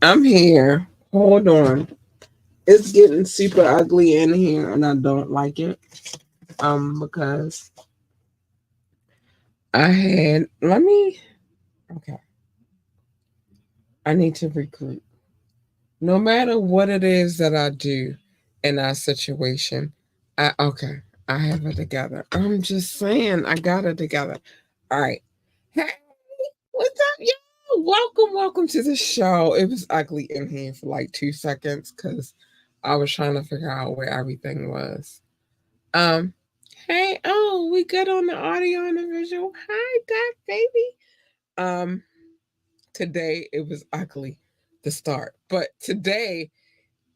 I'm here. Hold on. It's getting super ugly in here and I don't like it. Because I had okay. I need to recruit. No matter what it is that I do in that situation, I have it together. I'm just saying I got it together. All right. Hey, what's up, y'all? Welcome to the show. It was ugly in here for like 2 seconds because I was trying to figure out where everything was. Um, hey, oh, we good on the audio and the visual. Hi, Doc, baby. Um, Today it was ugly to start, but today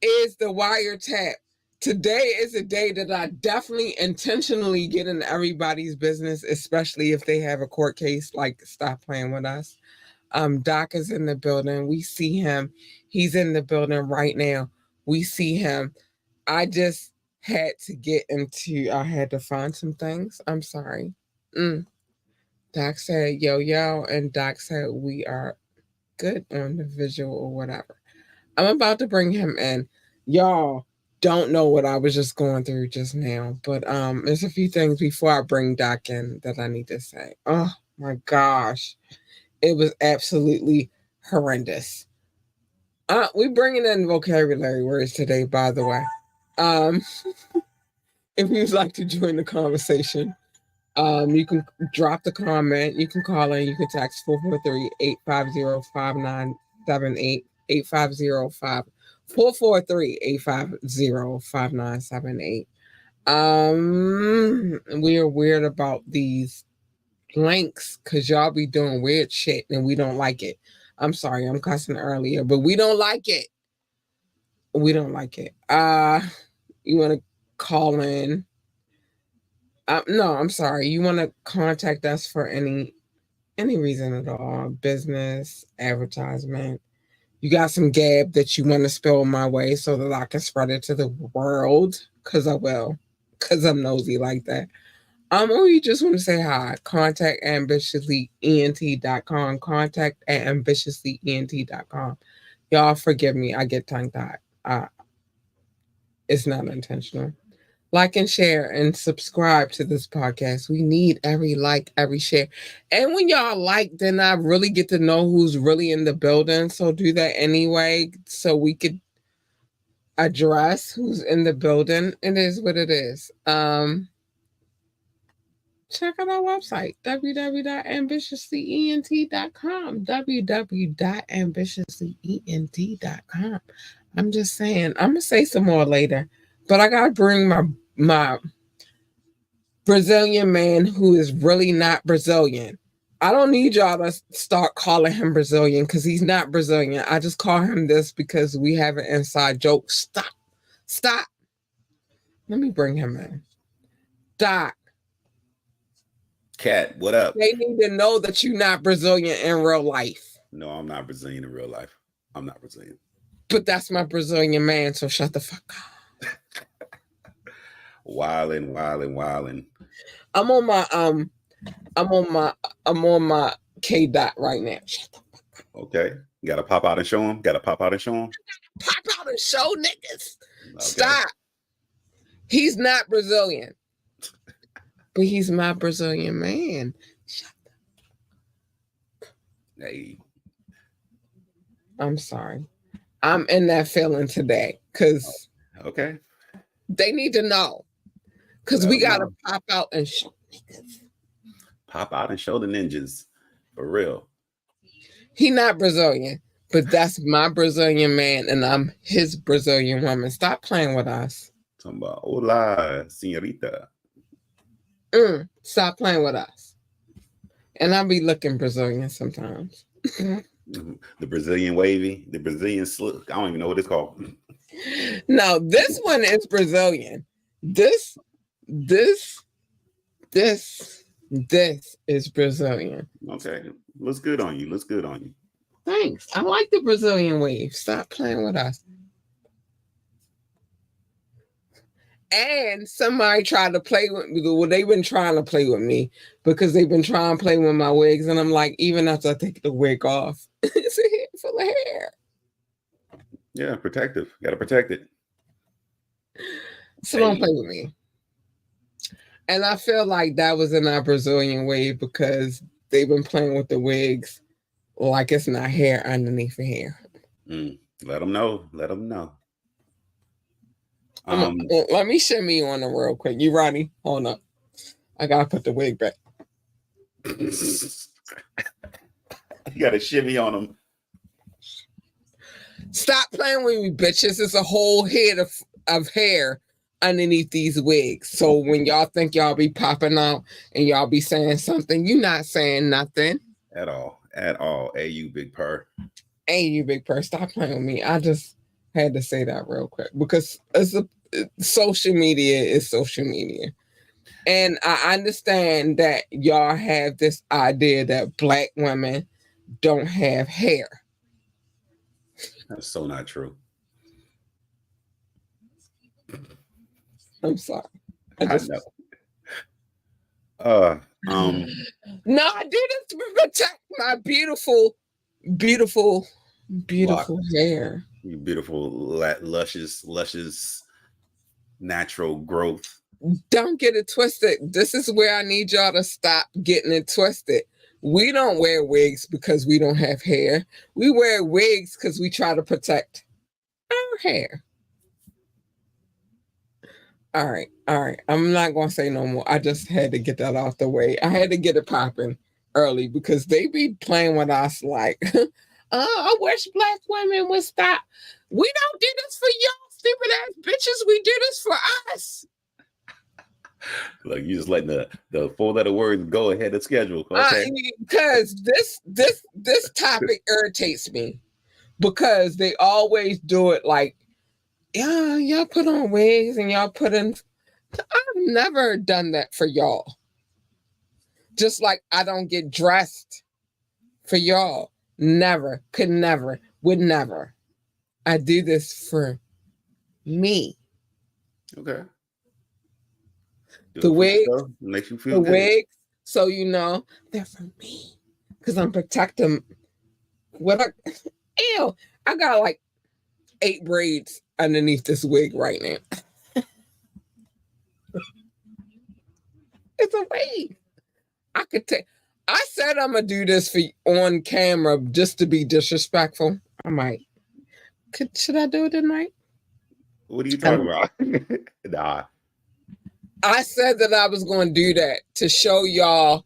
is the wiretap. Today is a day that I definitely intentionally get in everybody's business, especially if they have a court case. Like, stop playing with us. Doc is in the building. We see him. He's in the building right now. We see him. I just had to get into. I had to find some things. I'm sorry. Doc said yo yo, and Doc said we are good on the visual or whatever. I'm about to bring him in. Y'all don't know what I was just going through just now, but there's a few things before I bring Doc in that I need to say. Oh my gosh, it was absolutely horrendous. We bringing in vocabulary words today, by the way. Um, if you'd like to join the conversation, you can drop the comment. You can call in. You can text 443-850-5978. 443-850-5978. We are weird about these links because y'all be doing weird shit and we don't like it. I'm sorry, I'm cussing earlier, but we don't like it. We don't like it. You want to call in? No, I'm sorry. You want to contact us for any reason at all? Business, advertisement. You got some gab that you want to spill my way so that I can spread it to the world? Because I will. Because I'm nosy like that. Or you just want to say hi. Contact ambitiouslyent.com. Contact at ambitiouslyent.com. Y'all forgive me. I get tongue tied. It's not intentional. Like and share and subscribe to this podcast. We need every like, every share. And when y'all like, then I really get to know who's really in the building. So do that anyway so we could address who's in the building. It is what it is. Check out our website, www.ambitiouslyent.com. www.ambitiouslyent.com. I'm just saying, I'm gonna say some more later, but I gotta bring my Brazilian man who is really not Brazilian. I don't need y'all to start calling him Brazilian because he's not Brazilian. I just call him this because we have an inside joke. Stop. Let me bring him in. Doc. Cat, what up? They need to know that you're not Brazilian in real life. No, I'm not Brazilian in real life. I'm not Brazilian. But that's my Brazilian man, so shut the fuck up. Wildin'. I'm on my K dot right now. Shut the fuck up. Okay. You gotta pop out and show him. Pop out and show niggas. Okay. Stop. He's not Brazilian. But he's my Brazilian man. Shut up. Hey. I'm sorry. I'm in that feeling today because okay. They need to know. Because we gotta pop out and show niggas. Pop out and show the ninjas. For real. He not Brazilian, but that's my Brazilian man and I'm his Brazilian woman. Stop playing with us. Talking about hola, señorita. Stop playing with us. And I'll be looking Brazilian sometimes. The Brazilian wavy, the Brazilian slick. I don't even know what it's called. No, this one is Brazilian. This is Brazilian. Okay. Looks good on you. Thanks. I like the Brazilian wave. Stop playing with us. And somebody tried to play with me. Well, they've been trying to play with me because they've been trying to play with my wigs. And I'm like, even after I take the wig off, it's a head full of hair. Yeah, protective. Gotta protect it. So don't play with me. And I feel like that was in our Brazilian wave because they've been playing with the wigs like it's not hair underneath the hair. Let them know. Let them know. Let me shimmy on them real quick. You ready? Hold up. I gotta put the wig back. You gotta shimmy on them. Stop playing with me, bitches. It's a whole head of hair underneath these wigs. So when y'all think y'all be popping out and y'all be saying something, you not saying nothing. At all. At all. Hey, you big purr. Hey, you big purr. Stop playing with me. I just had to say that real quick because social media is social media. And I understand that y'all have this idea that Black women don't have hair. That's so not true. I'm sorry. I know. No, I do this to protect my beautiful hair. You beautiful, luscious, natural growth. Don't get it twisted. This is where I need y'all to stop getting it twisted. We don't wear wigs because we don't have hair. We wear wigs because we try to protect our hair. All right. I'm not going to say no more. I just had to get that off the way. I had to get it popping early because they be playing with us like, I wish Black women would stop. We don't do this for y'all, stupid ass bitches. We do this for us. Like you just letting the 4-letter words go ahead of schedule. Okay. Because this topic irritates me because they always do it like, yeah, y'all put on wigs and y'all put in. I've never done that for y'all. Just like I don't get dressed for y'all. Never, could never, would never. I do this for me. Okay. The wigs makes you feel good. Wigs, so you know, they're for me. Because I'm protecting ew, I got like 8 braids underneath this wig right now. It's a wig. I said I'm gonna do this for on camera just to be disrespectful. I might. Should I do it tonight? What are you talking about? Nah. I said that I was going to do that to show y'all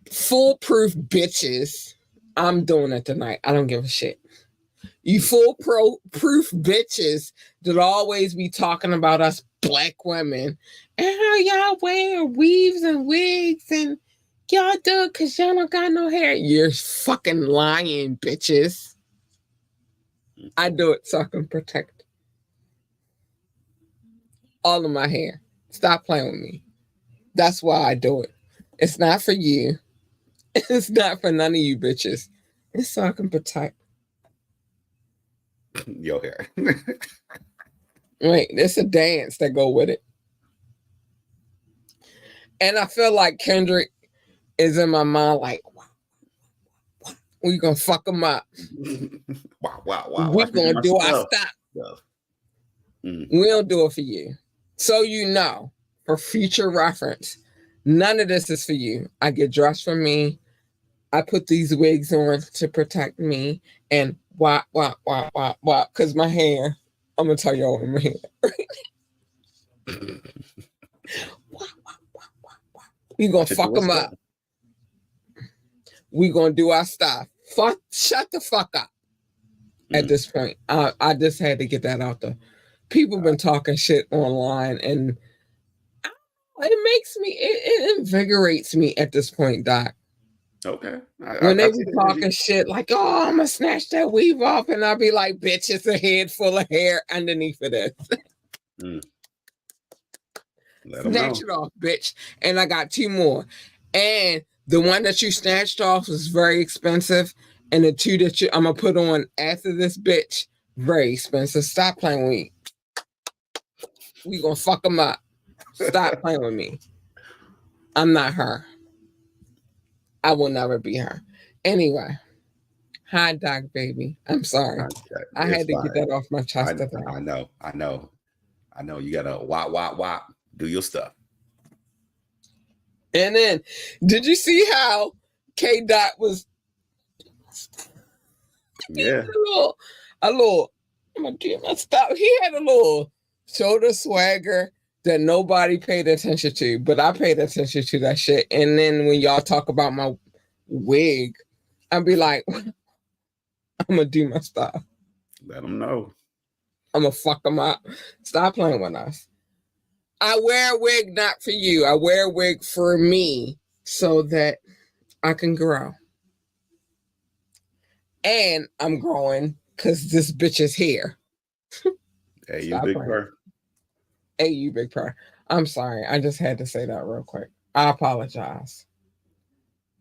foolproof bitches. I'm doing it tonight. I don't give a shit. You foolproof bitches that always be talking about us Black women and how y'all wear weaves and wigs and y'all do it because y'all don't got no hair. You're fucking lying, bitches. I do it so I can protect all of my hair. Stop playing with me. That's why I do it. It's not for you. It's not for none of you bitches. It's so I can protect your hair. Wait, it's a dance that go with it. And I feel like Kendrick is in my mind like, we gonna fuck him up. Wow. We gonna do our stuff. We don't do it for you. So you know, for future reference, none of this is for you. I get dressed for me. I put these wigs on to protect me. And why, because my hair, I'm gonna tell y'all my hair. We gonna fuck them up. We gonna do our stuff. Shut the fuck up. At this point, I just had to get that out there. People been talking shit online, and it makes me, it invigorates me at this point, Doc. Okay. When they be talking shit like, oh, I'm gonna snatch that weave off, and I'll be like, bitch, it's a head full of hair underneath of this. Snatch it off, bitch. And I got 2 more. And the one that you snatched off was very expensive. And the 2 that I'm gonna put on after this bitch, very expensive. Stop playing with me. We gonna fuck them up. Stop playing with me. I'm not her. I will never be her. Anyway, Hi, Doc, baby. I'm sorry. I It's had to get fine. that off my chest today. I know. You gotta wop. Do your stuff. And then, did you see how K Dot was? Yeah. A little. I'm gonna do my stuff. He had a little shoulder swagger that nobody paid attention to, but I paid attention to that shit. And then when y'all talk about my wig, I'd be like, I'm gonna do my stuff. Let them know. I'm gonna fuck them up. Stop playing with us. I wear a wig not for you. I wear a wig for me so that I can grow. And I'm growing because this bitch is here. Hey, you big purr. Hey, you big purr. I'm sorry. I just had to say that real quick. I apologize.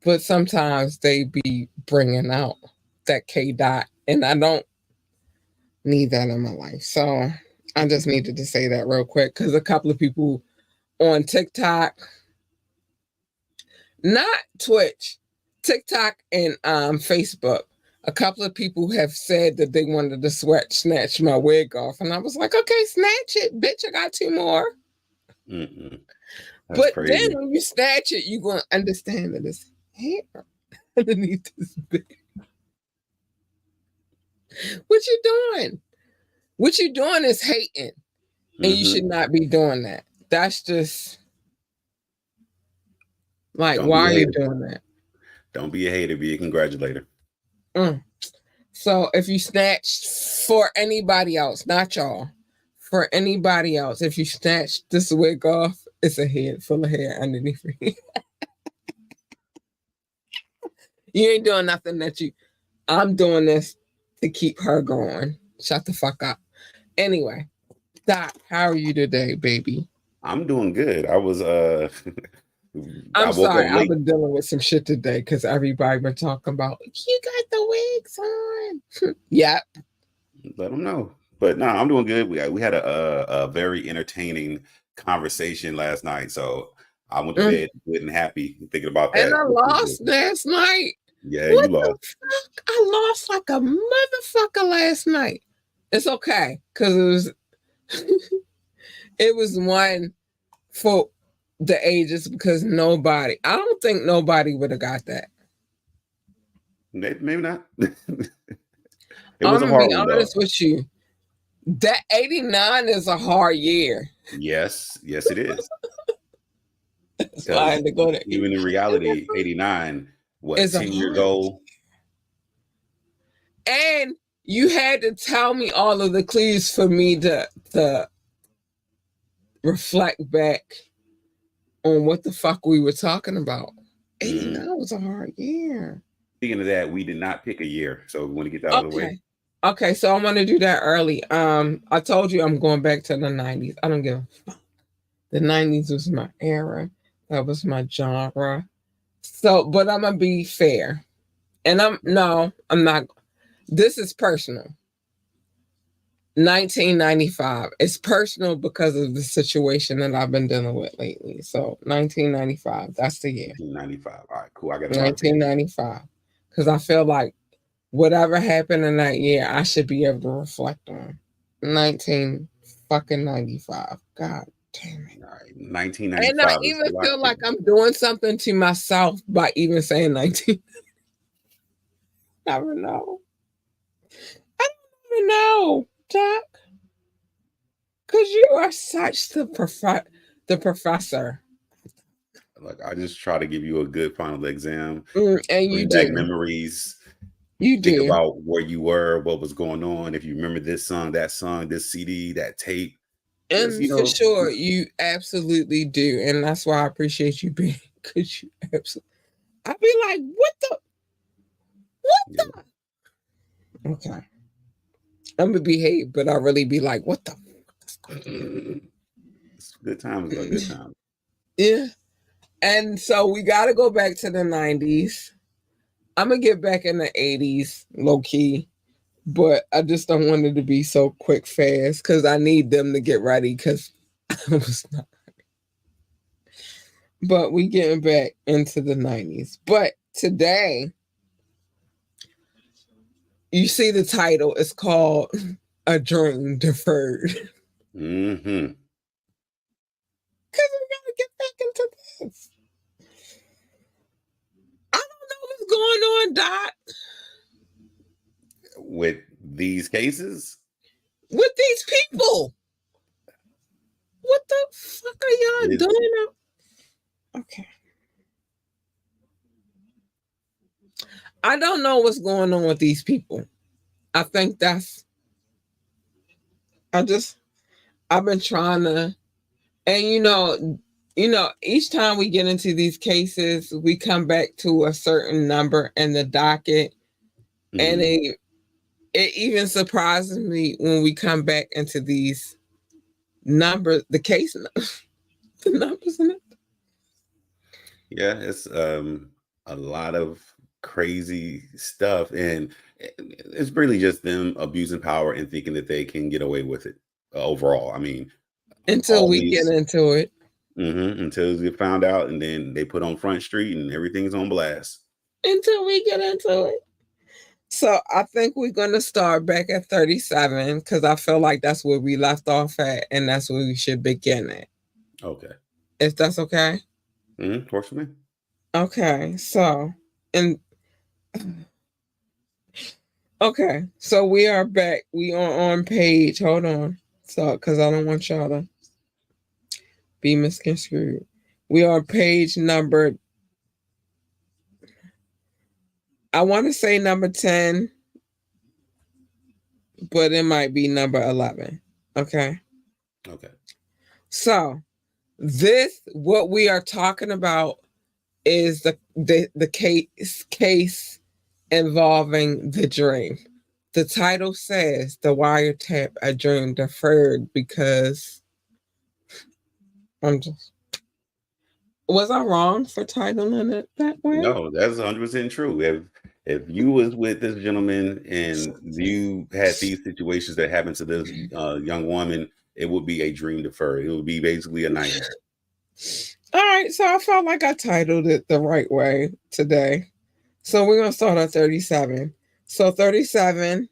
But sometimes they be bringing out that K Dot, and I don't need that in my life. So I just needed to say that real quick because a couple of people on TikTok, not Twitch, TikTok and Facebook, a couple of people have said that they wanted to snatch my wig off. And I was like, okay, snatch it, bitch. I got 2 more. But crazy. Then when you snatch it, you're going to understand that it's hair underneath this bitch. What you doing? What you doing is hating. And you should not be doing that. That's just like, why are you doing that? Don't be a hater, be a congratulator. So if you snatch for anybody else, not y'all, for anybody else, if you snatch this wig off, it's a head full of hair underneath your head. You ain't doing nothing I'm doing this to keep her going. Shut the fuck up. Anyway, Doc, how are you today, baby? I'm doing good. I was I'm sorry, I've been dealing with some shit today because everybody been talking about you got the wigs on. Yep. Let them know. But no, I'm doing good. We had a very entertaining conversation last night, so I went to bed good and happy thinking about that. And I lost last night. Yeah, what you lost. The fuck? I lost like a motherfucker last night. It's okay because it was one for the ages because I don't think nobody would have got that. Maybe not. I'm gonna be honest with you. That 89 is a hard year. Yes, it is. That's why I had to go to even in reality, 89, what, 10 years old? And you had to tell me all of the clues for me to reflect back on what the fuck we were talking about. 89 was a hard year. Speaking of that, we did not pick a year, so we want to get that out of the way. Okay, so I'm gonna do that early. I told you I'm going back to the 90s. I don't give a fuck. The 90s was my era. That was my genre. So, but I'm gonna be fair. And I'm not. This is personal. 1995. It's personal because of the situation that I've been dealing with lately. So 1995. That's the year. 1995. All right, cool. I got 1995. Because I feel like whatever happened in that year, I should be able to reflect on. 1995. God damn it. All right, 1995. And I even feel like I'm doing something to myself by even saying 19. Never know. I don't even know, Jack. Because you are such the professor. Like, I just try to give you a good final exam. And you do. Memories. You do. Think about where you were, what was going on. If you remember this song, this CD, that tape. And for sure, you absolutely do. And that's why I appreciate you being, because you absolutely. I'd be like, what the? Okay. I'm going to behave, but I'll really be like, what the? It's good times, though. Good times. Yeah. And so we got to go back to the 90s. I'm going to get back in the 80s, low key. But I just don't want it to be so quick, fast, because I need them to get ready, because I was not ready. But we getting back into the 90s. But today, You see the title, it's called A Dream Deferred. Mm-hmm. Because we gotta get back into this. I don't know what's going on, Doc. With these cases? With these people. What the fuck are y'all It's, doing? Okay. I don't know what's going on with these people. I think I've been trying to, and each time we get into these cases, we come back to a certain number in the docket, and it even surprises me when we come back into these numbers, the case, the numbers in it. yeah, it's a lot of crazy stuff, and it's really just them abusing power and thinking that they can get away with it. Overall, I mean, Until all we get these into it. until you get found out, and then they put on Front Street, and everything's on blast. Until we get into it. So I think we're going to start back at 37 because I feel like that's where we left off at, and that's where we should begin at. Okay. If that's okay. Works for me. Okay. So we are back. We are on page. Hold on. So, because I don't want y'all to be misconstrued. We are on page number. I want to say number 10, but it might be number 11. Okay. Okay. So what we are talking about is the case involving the dream. The title says the wiretap a dream deferred because was I wrong for titling it that way? No, that's 100% true. If you was with this gentleman and you had these situations that happened to this young woman, it would be a dream deferred. It would be basically a nightmare. All right, so I felt like I titled it the right way today. So we're gonna start at 37. So 37,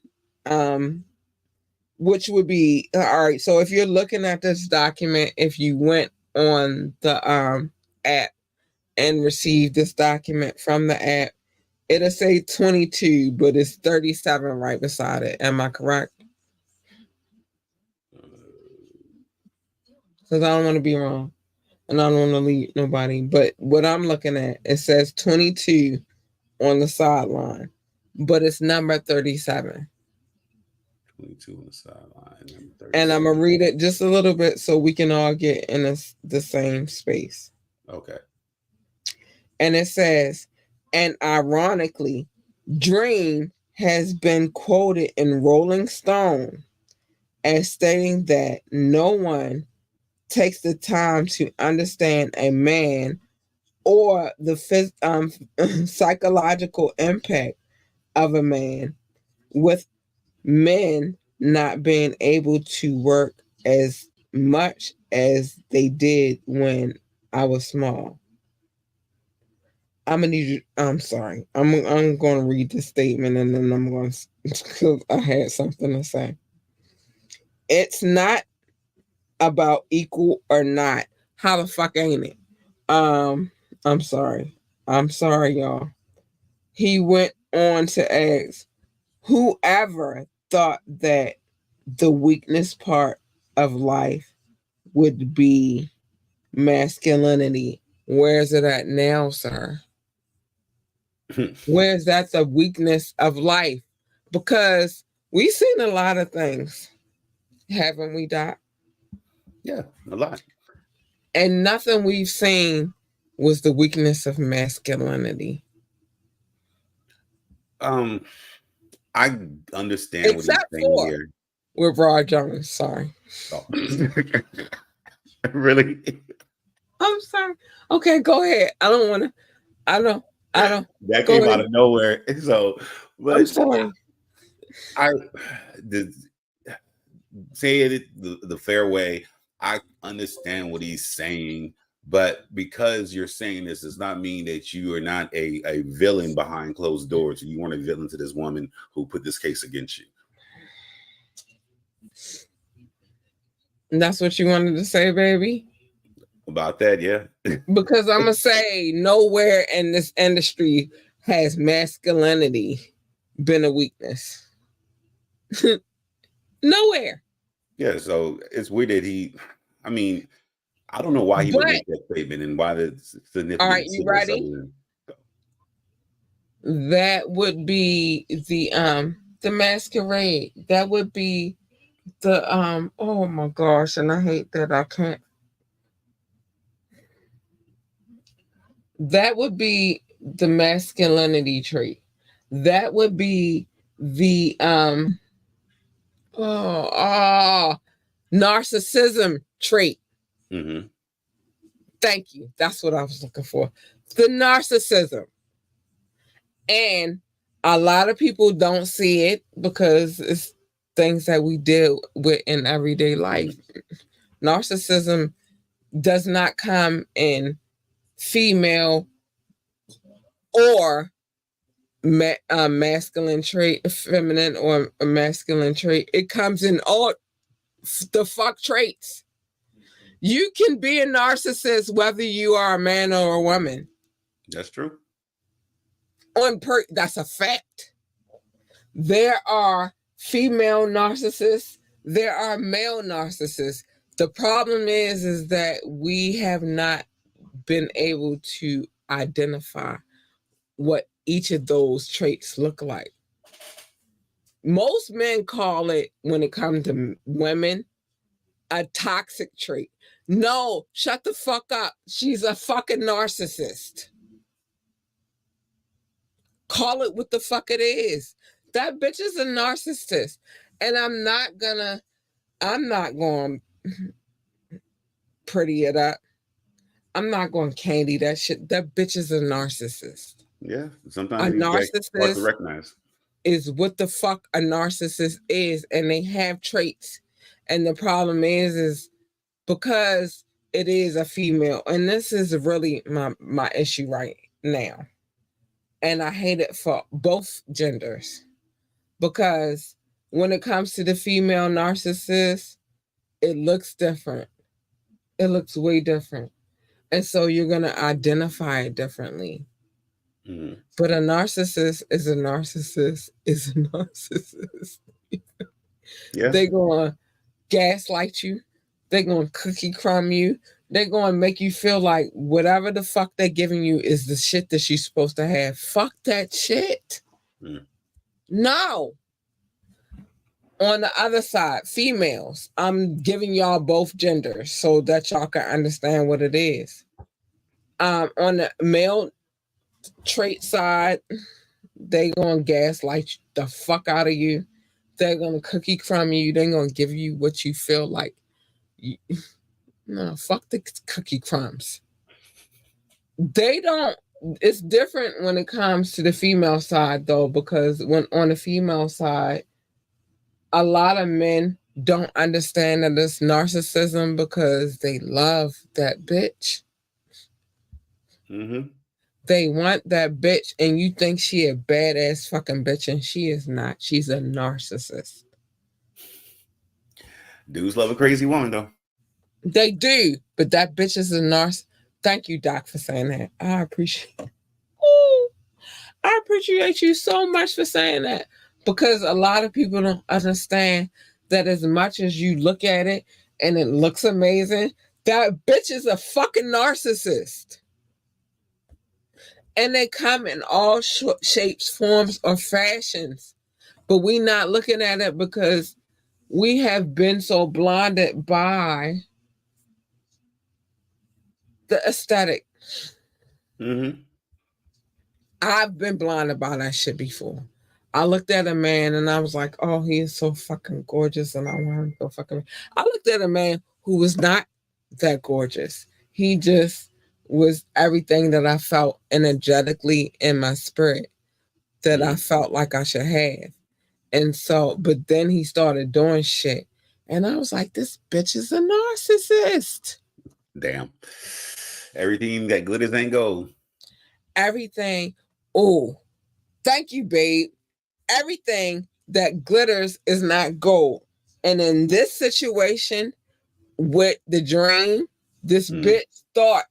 which would be all right. So if you're looking at this document, if you went on the app and received this document from the app, it'll say 22, but it's 37 right beside it. Am I correct? Because I don't want to be wrong and I don't want to leave nobody. But what I'm looking at, it says 22 on the sideline, but it's number 37. 22 on the sideline. And I'm going to read it just a little bit so we can all get in the same space. Okay. And it says, and ironically, Dream has been quoted in Rolling Stone as stating that no one takes the time to understand a man or the psychological impact of a man, with men not being able to work as much as they did when I was small. I'm gonna need you. I'm sorry. I'm going to read the statement and then I'm going to because I had something to say. It's not about equal or not. How the fuck ain't it? I'm sorry. I'm sorry, y'all. He went on to ask, whoever thought that the weakness part of life would be masculinity? Where's it at now, sir? Where's that the weakness of life? Because we've seen a lot of things, haven't we, Doc? Yeah, a lot. And nothing we've seen was the weakness of masculinity. I understand what he's Except saying for here. with Rod Jones. Sorry. Oh. Really? I'm sorry. Okay, go ahead. I don't want to. I don't. That Go came ahead. out of nowhere. So, but I'm sorry. I say it the fair way. I understand what he's saying, But because you're saying this does not mean that you are not a villain behind closed doors. You weren't a villain to this woman who put this case against you. And that's what you wanted to say, baby? About that, yeah. Because I'm going to say nowhere in this industry has masculinity been a weakness. Nowhere. Yeah, so it's weird that I don't know why he would make that statement and why the significance. All right, you ready? That would be the masquerade. That would be the oh my gosh, and I hate that I can't. That would be the masculinity trait. That would be the narcissism trait. Mm-hmm. Thank you. That's what I was looking for. The narcissism. And a lot of people don't see it because it's things that we deal with in everyday life. Narcissism does not come in female or masculine trait, feminine or a masculine trait. It comes in all the fuck traits. You can be a narcissist whether you are a man or a woman. That's true. That's a fact. There are female narcissists. There are male narcissists. The problem is that we have not been able to identify what each of those traits look like. Most men call it, when it comes to women, a toxic trait. No, shut the fuck up. She's a fucking narcissist. Call it what the fuck it is. That bitch is a narcissist. And I'm not going to pretty it up. I'm not going to candy that shit. That bitch is a narcissist. Yeah, sometimes a narcissist hard to recognize. Is what the fuck a narcissist is, and they have traits. And the problem is because it is a female, and this is really my issue right now. And I hate it for both genders. Because when it comes to the female narcissist, it looks different. It looks way different. And so you're going to identify it differently. Mm-hmm. But a narcissist is a narcissist is a narcissist. Yeah. They're going to gaslight you. They're going to cookie crumb you. They're going to make you feel like whatever the fuck they're giving you is the shit that you're supposed to have. Fuck that shit. Mm. No. On the other side, females, I'm giving y'all both genders so that y'all can understand what it is. On the male trait side, they gonna gaslight the fuck out of you. They're gonna cookie crumb you. They're gonna give you what you feel like. No, fuck the cookie crumbs. They don't. It's different when it comes to the female side though, because when on the female side, a lot of men don't understand that it's narcissism because they love that bitch. Mm-hmm. They want that bitch, and you think she a badass fucking bitch, and she is not. She's a narcissist. Dudes love a crazy woman, though. They do, but that bitch is a narcissist. Thank you, Doc, for saying that. I appreciate it. Ooh, I appreciate you so much for saying that, because a lot of people don't understand that as much as you look at it and it looks amazing, that bitch is a fucking narcissist. And they come in all shapes, forms, or fashions. But we not looking at it because we have been so blinded by the aesthetic. Mm-hmm. I've been blinded by that shit before. I looked at a man and I was like, oh, he is so fucking gorgeous and I want him so fucking... I looked at a man who was not that gorgeous. He just was everything that I felt energetically in my spirit that I felt like I should have. And so, but then he started doing shit. And I was like, this bitch is a narcissist. Damn. Everything that glitters ain't gold. Everything, oh, thank you, babe. Everything that glitters is not gold. And in this situation with the dream, this Mm, bitch thought,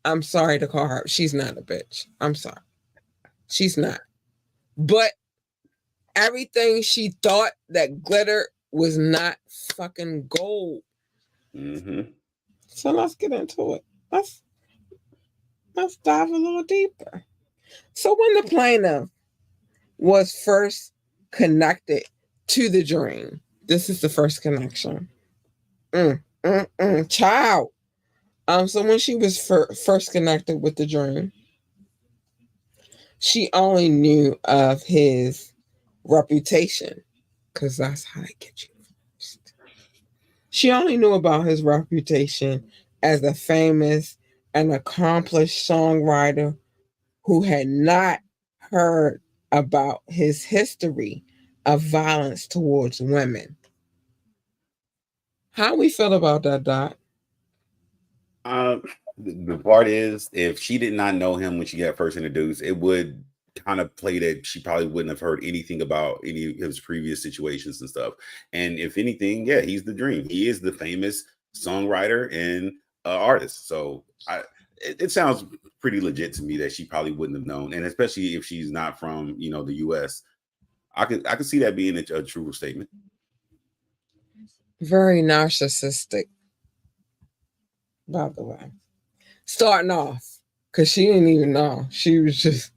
I'm sorry to call her, she's not a bitch. I'm sorry. She's not. But everything she thought that glitter was not fucking gold. mm-hmm. So let's get into it. Let's dive a little deeper. So when the plaintiff was first connected to the dream, this is the first connection. Child. So when she was first connected with the dream, she only knew of his reputation, because that's how they get you first. She only knew about his reputation as a famous and accomplished songwriter who had not heard about his history of violence towards women. How we feel about that, Dot? Uh, the part is, if she did not know him when she got first introduced, it would kind of play that she probably wouldn't have heard anything about any of his previous situations and stuff. And if anything, yeah, he's the dream. He is the famous songwriter and artist. So it sounds pretty legit to me that she probably wouldn't have known, and especially if she's not from the U.S. I could see that being a true statement. Very narcissistic, by the way. Starting off, because she didn't even know. She was just,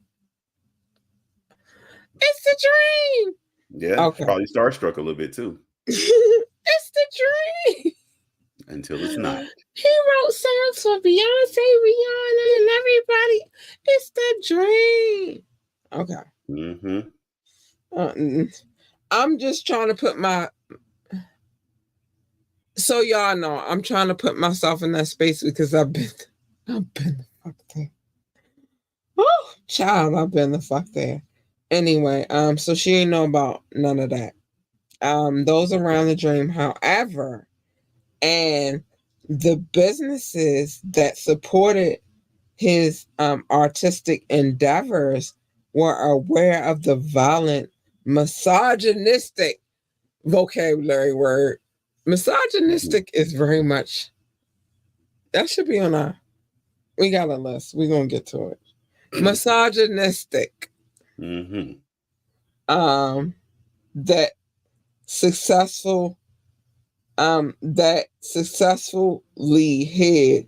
it's the dream. Yeah, she Okay. probably starstruck a little bit too, It's the dream. until it's not. He wrote songs for Beyonce, Rihanna, and everybody. It's the dream. Okay. Mm-hmm. I'm just trying to put my. So y'all know, I'm trying to put myself in that space because I've been the fuck there. Oh, child, I've been the fuck there. Anyway, so she ain't know about none of that. Those around the dream, however, and the businesses that supported his artistic endeavors were aware of the violent, misogynistic vocabulary word. Misogynistic is very much, that should be on our, we got a list. We're going to get to it. Misogynistic. Mm-hmm. That successful, that successfully hid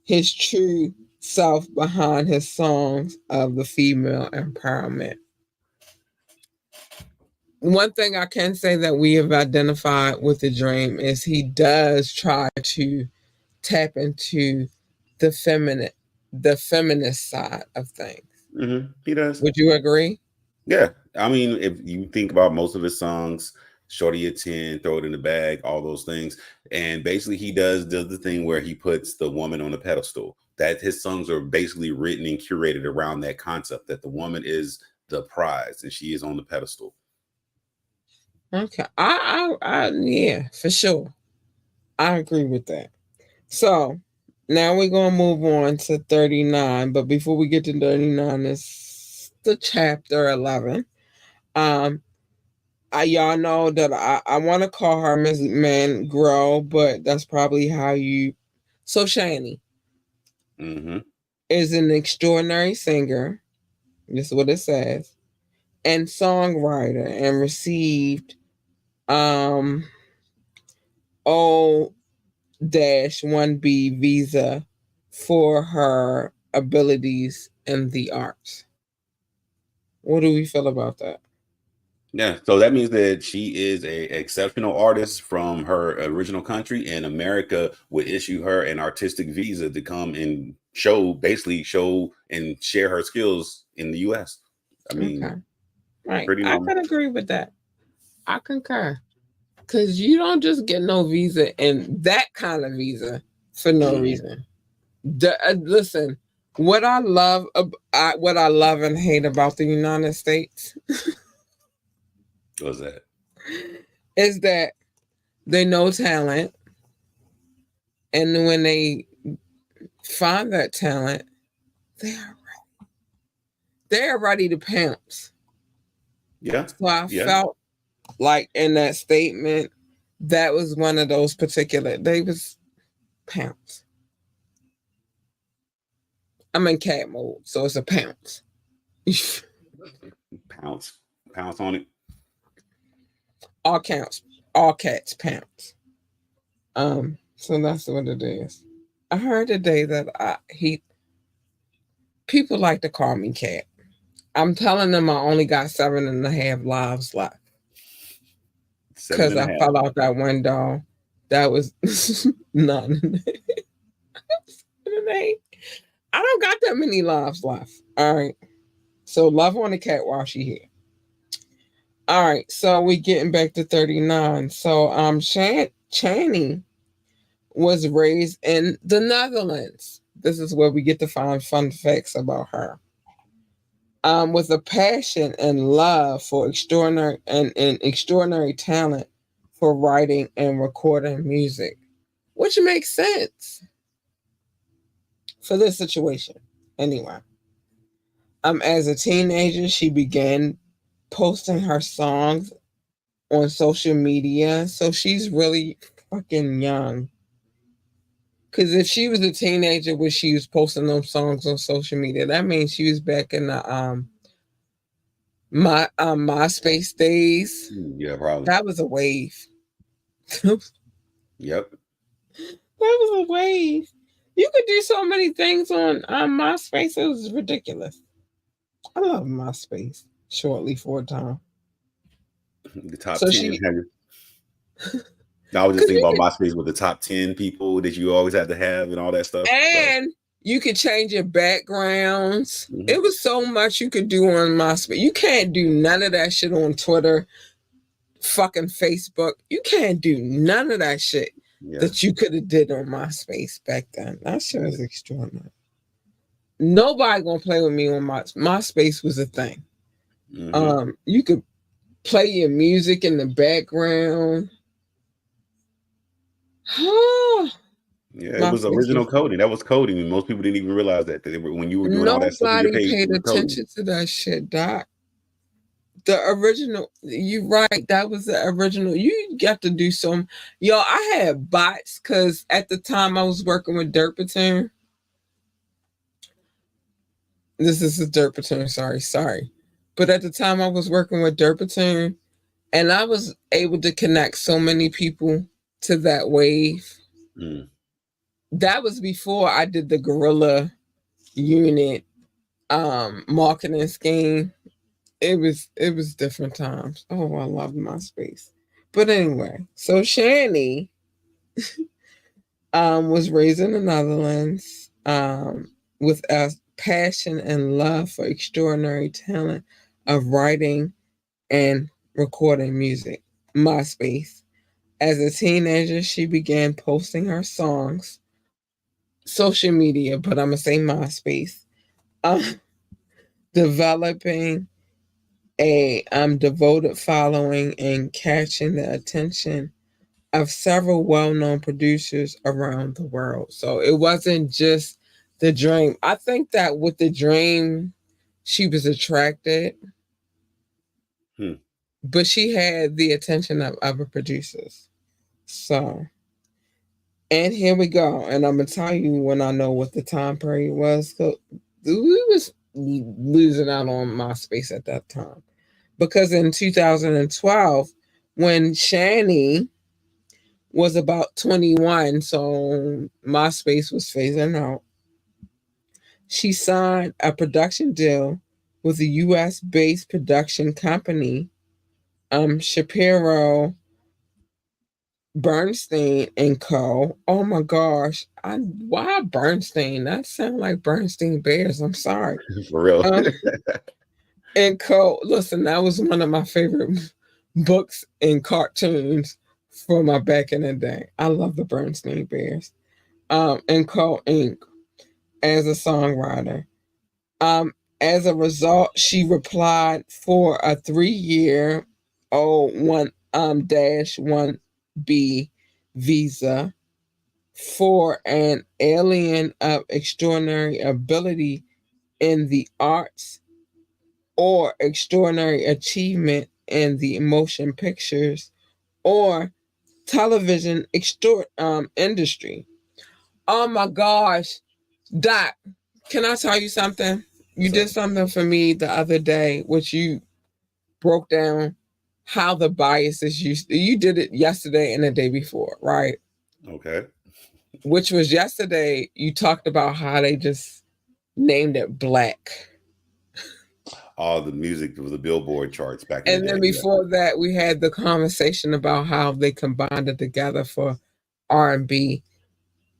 his true self behind his songs of the female empowerment. One thing I can say that we have identified with the dream is he does try to tap into the feminist side of things. Mm-hmm. He does. Would you agree? Yeah. I mean, if you think about most of his songs, Shorty a 10, Throw It in the Bag, all those things. And basically he does the thing where he puts the woman on a pedestal. That his songs are basically written and curated around that concept that the woman is the prize and she is on the pedestal. Okay. Yeah, for sure. I agree with that. So now we're gonna move on to 39. But before we get to 39, it's the chapter 11. Um, y'all know that I want to call her Miss Man Grow, but that's probably how you. So Shani Mm-hmm. is an extraordinary singer. This is what it says, and songwriter, and received um O dash 1B visa for her abilities in the arts. What do we feel about that? Yeah, so that means that she is a exceptional artist from her original country, and America would issue her an artistic visa to come and basically show and share her skills in the U.S. I Okay. mean, Right. pretty I normal. can agree with that. I concur. Because you don't just get no visa and that kind of visa for no Mm-hmm. reason. Listen, what I love and hate about the United States What was that? is that they know talent, and when they find that talent, they are ready to pounce. Yeah. So I Yeah. felt like in that statement, that was one of those particular. They was pounce. I'm in cat mode, so it's a pounce. Pounce. Pounce on it. all counts, all cats pounce. So that's what it is. I heard today that people like to call me cat. I'm telling them I only got 7.5 lives left Seven because and a I half. fell out that window. That was none. I don't got that many lives left. All right. So love on the cat while she here. All right. So we getting back to 39. So Channy was raised in the Netherlands. This is where we get to find fun facts about her. With a passion and love for and extraordinary talent for writing and recording music, which makes sense for this situation. Anyway, as a teenager, she began posting her songs on social media, so she's really fucking young. Because if she was a teenager when she was posting those songs on social media, that means she was back in the my MySpace days. Yeah, probably. That was a wave. that Yep. was a wave. You could do so many things on MySpace. It was ridiculous. I love MySpace. Shortly for a time. The top So 10. she, I was just because thinking you about could, MySpace with the top 10 people that you always had to have and all that stuff. So, and you could change your backgrounds. mhm. It was so much you could do on MySpace. You can't do none of that shit on Twitter, fucking Facebook. You can't do none of that shit Yeah. that you could have did on MySpace back then. That shit was extraordinary. Nobody gonna play with me on MySpace was a thing. Hmm. You could play your music in the background. Yeah, it was MySpace original was coding. That was coding. Most people didn't even realize that, when you were doing all that stuff on your nobody page, paid you were coding. attention to that shit, Doc. The original, you right, that was the original. You got to do some, yo. I had bots because at the time I was working with Derpatune. This is a Derpatune, sorry. But at the time I was working with Derpatune, and I was able to connect so many people to that wave. Mm. That was before I did the guerrilla unit marketing scheme. It was different times. Oh, I love MySpace. But anyway, so Shani was raised in the Netherlands with a passion and love for extraordinary talent of writing and recording music. MySpace. As a teenager, she began posting her songs, social media, but I'm gonna say MySpace, uh, developing a devoted following and catching the attention of several well-known producers around the world. So it wasn't just the dream. I think that with the dream, she was attracted, Hmm. but she had the attention of other producers. So, and here we go. And I'm gonna tell you when I know what the time period was. So we was losing out on MySpace at that time because in 2012, when Shani was about 21, so MySpace was phasing out. She signed a production deal with a US based production company, Shapiro Bernstein and Co. Oh my gosh. Why Bernstein? That sounds like Bernstein Bears. I'm sorry. For real. Um, and Co. Listen, that was one of my favorite books and cartoons from my back in the day. I love the Bernstein Bears. And Co. Inc. as a songwriter. Um, as a result, she replied for a 3-year 01 -1B visa for an alien of extraordinary ability in the arts or extraordinary achievement in the motion pictures or television industry. Oh my gosh, Doc, can I tell you something? You So, did something for me the other day, which you broke down how the biases you did it yesterday and the day before, right? okay. Which was yesterday, you talked about how they just named it black. All the music of the Billboard charts back in the And day. then Yeah. before that, we had the conversation about how they combined it together for R&B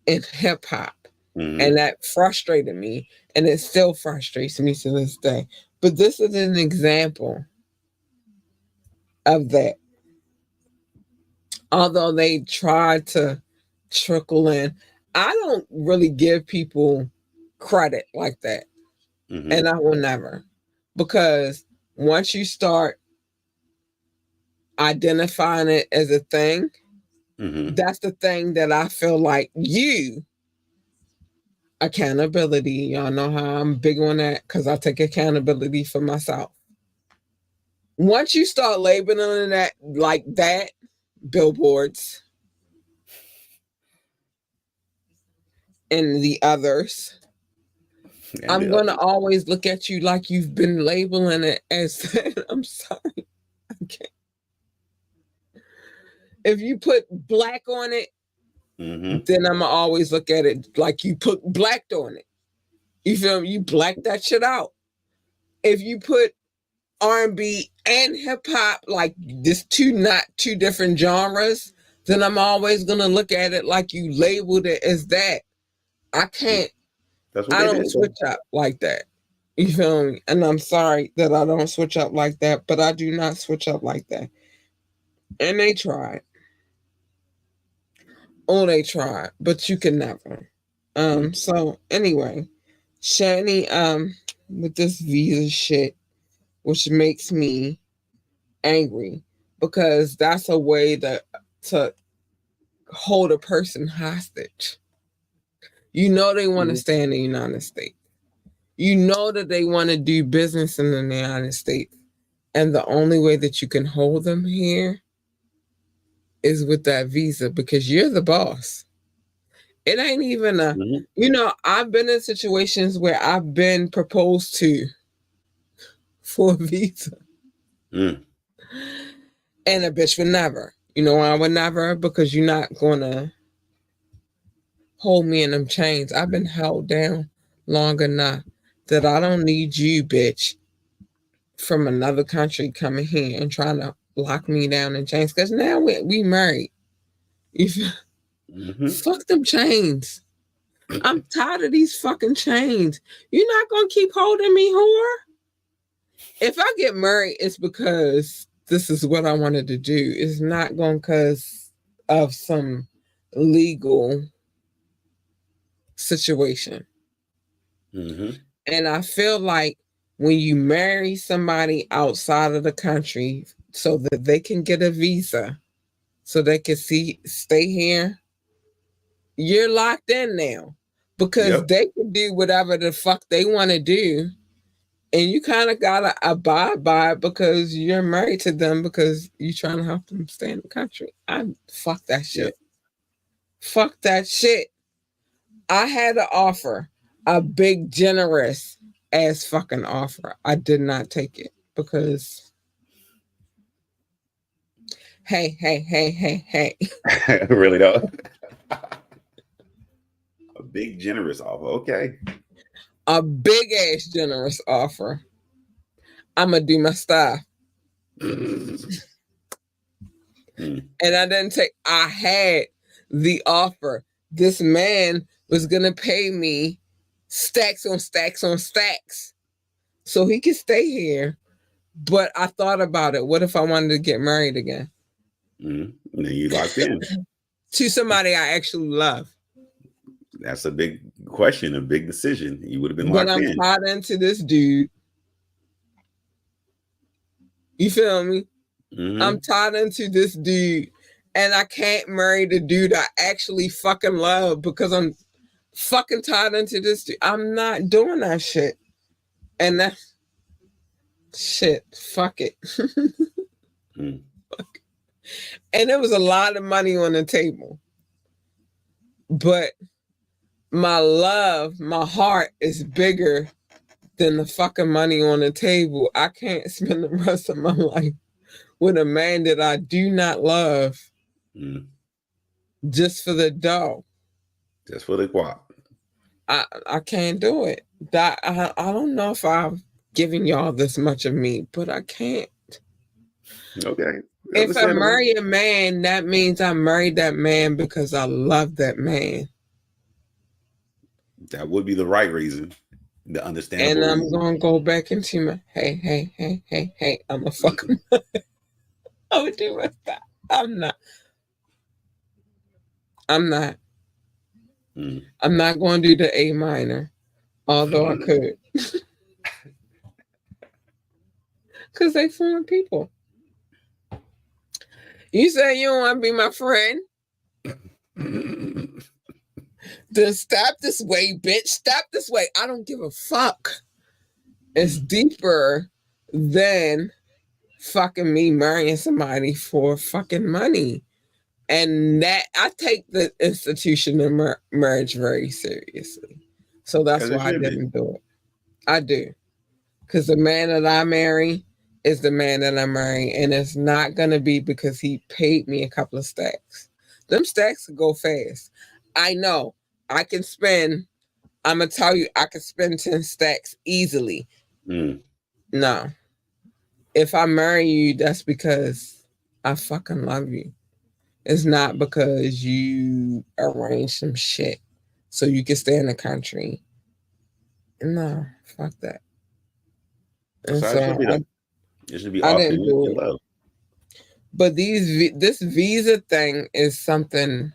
and hip hop. And Hmm. that frustrated me. And it still frustrates me to this day. But this is an example of that. Although they tried to trickle in, I don't really give people credit like that. And Hmm. I will never. Because once you start identifying it as a thing, Hmm. that's the thing that I feel like you accountability. Y'all know how I'm big on that because I take accountability for myself. Once you start labeling that like that, billboards and the others, And I'm the gonna others. always look at you like you've been labeling it as I'm sorry. Okay. If you put black on it, Hmm. then I'm gonna always look at it like you put black on it. You feel me? You black that shit out. If you put R&B and hip hop, like this two not two different genres, then I'm always gonna look at it like you labeled it as that. I can't. That's what I they don't did, though. switch up like that. You feel me? And I'm sorry that I don't switch up like that, but I do not switch up like that. And they tried. Oh, they tried, but you can never. Mm. So anyway, Shani, with this visa shit, which makes me angry because that's a way to hold a person hostage. You know they want to Mhm. stay in the United States. You know that they want to do business in the United States. And the only way that you can hold them here is with that visa because you're the boss. It ain't even a, Mhm. I've been in situations where I've been proposed to for a visa Mm. and a bitch would never. You know why I would never? Because you're not going to hold me in them chains. I've been held down long enough that I don't need you, bitch, from another country coming here and trying to lock me down in chains. Because now we married. Mhm. Fuck them chains. I'm tired of these fucking chains. You're not gonna keep holding me, whore. If I get married, it's because this is what I wanted to do. It's not going because of some legal situation. Mhm. And I feel like when you marry somebody outside of the country so that they can get a visa, so they can stay here, you're locked in now because Yep. they can do whatever the fuck they want to do. And you kind of gotta abide by it because you're married to them because you're trying to help them stay in the country. I fuck that Yep. shit. Fuck that shit. I had an offer, a big generous ass fucking offer. I did not take it because hey. Really though. A big generous offer. Okay. A big ass generous offer. I'ma do my stuff. Mm. And I didn't take I had the offer. This man was gonna pay me stacks on stacks on stacks so he could stay here. But I thought about it. What if I wanted to get married again Mm. And then you locked in. to somebody I actually love? That's a big question, a big decision. You would have been But locked I'm in. tied into this dude. You feel me? I'm Hmm. tied into this dude, and I can't marry the dude I actually fucking love because I'm fucking tied into this dude. I'm not doing that shit. And that shit, fuck it. Mm. And there was a lot of money on the table. But my love, my heart is bigger than the fucking money on the table. I can't spend the rest of my life with a man that I do not love Mm. just for the dough. Just for the guap. I can't do it. I don't know if I've given y'all this much of me, but I can't. Okay. If I Understandable. marry a man, that means I married that man because I love that man. That would be the right reason. The And understandable I'm reason. gonna go back into my hey, I'm a fucking I would do with that. I'm not. I'm not. Mm. I'm not going to do the A minor, although I could, because they foreign people. You say you don't want to be my friend? Then stop this way, bitch. Stop this way. I don't give a fuck. It's deeper than fucking me marrying somebody for fucking money. And that I take the institution of marriage very seriously. So that's As it why I should be. didn't do it. I do. Because the man that I marry is the man that I marry. And it's not going to be because he paid me a couple of stacks. Them stacks go fast. I know. I can spend, I'm going to tell you, I can spend 10 stacks easily. Mm. No. If I marry you, that's because I fucking love you. It's not because you arrange some shit so you can stay in the country. No, fuck that. That's And how it should so be though. It should be I didn't authentic do and it. love. But this visa thing is something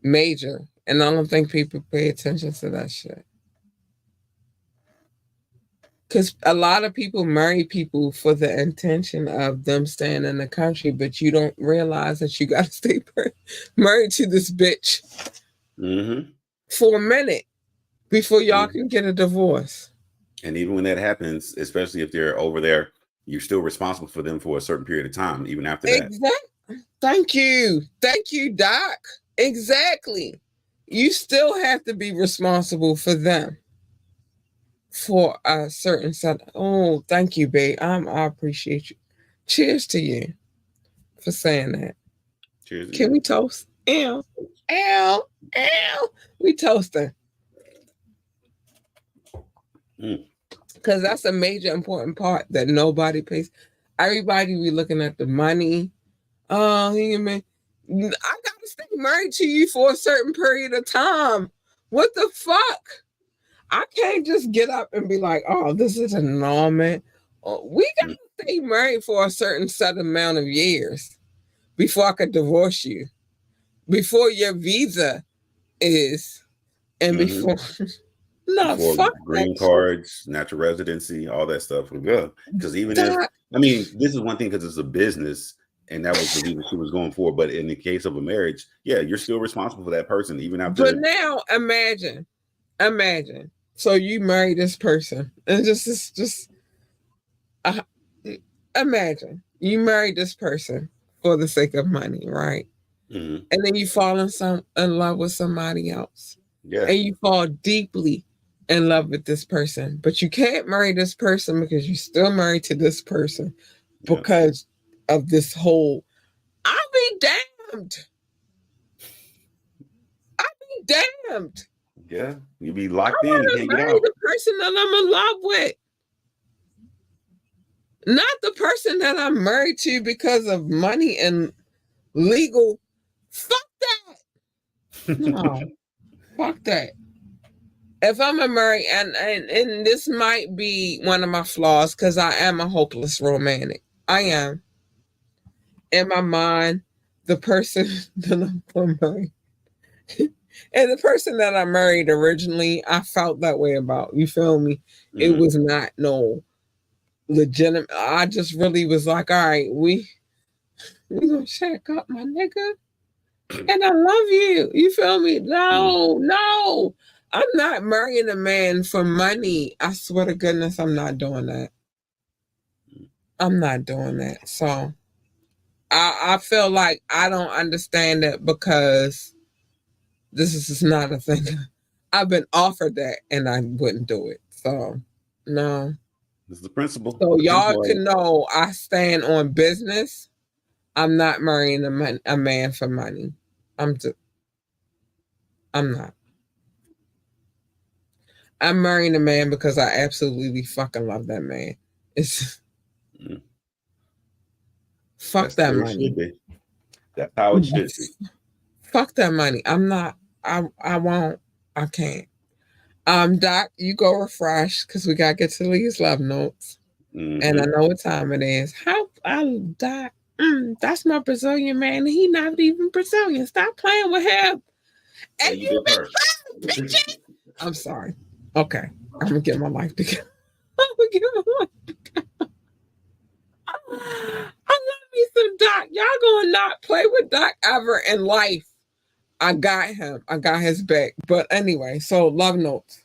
major, and I don't think people pay attention to that shit. Because a lot of people marry people for the intention of them staying in the country, but you don't realize that you got to stay married to this bitch Mm-hmm. for a minute before y'all Mm-hmm. can get a divorce. And even when that happens, especially if they're over there, you're still responsible for them for a certain period of time, even after that. Exactly. Thank you. Thank you, Doc. Exactly. You still have to be responsible for them for a certain set. Oh, thank you, babe. I appreciate you. Cheers to you for saying that. Cheers to Can you. we toast? Ew, ew, ew. We toasting Mm. because that's a major important part that nobody pays. Everybody be looking at the money. Oh, he man, I gotta stay married to you for a certain period of time. What the fuck? I can't just get up and be like, oh, this is an annulment. Oh, we Mm. gotta stay married for a certain set amount of years before I could divorce you. Before your visa is and Mm-hmm. before no For fuck that green shit. cards, natural residency, all that stuff would go. Because even if, Doc. I mean, this is one thing because it's a business and that was the reason she was going for. But in the case of a marriage, yeah, you're still responsible for that person, even But after. now imagine. So you marry this person and just uh, imagine you married this person for the sake of money, right? Mm-hmm. And then you fall in love with somebody else, Yeah. and you fall deeply in love with this person, but you can't marry this person because you're still married to this person Yeah. because of this whole. I'll be damned. I'll be damned. Yeah. You be I locked in. want You to can't get marry out. the person that I'm in love with, not the person that I'm married to because of money and legal. Fuck that. No, fuck that. If I'm a married and this might be one of my flaws because I am a hopeless romantic. I am. In my mind, the person that I'm gonna marry and the person that I married originally, I felt that way about. You feel me? It Mm-hmm. was not no legitimate. I just really was like, all right, We gonna shack up, my nigga. And I love you. You feel me? No. I'm not marrying a man for money. I swear to goodness, I'm not doing that. I'm not doing that. So I feel like I don't understand it because this is just not a thing. I've been offered that and I wouldn't do it. So no. This is the principle. So The y'all principle. can know I stand on business. I'm not marrying a man for money. I'm not. I'm marrying a man because I absolutely fucking love that man. It's fuck That's the that way it money. should be. That's how it should be. Fuck that money. I'm not. I won't. I can't. Doc, you go refresh because we gotta get to these love notes, and I know what time it is. Doc? That's my Brazilian man. He not even Brazilian. Stop playing with him. And you been bitches. I'm sorry. Okay, I'm gonna get my life together. I'm gonna get my life together. I love me some Doc. Y'all gonna not play with Doc ever in life. I got him. I got his back. But anyway, so love notes.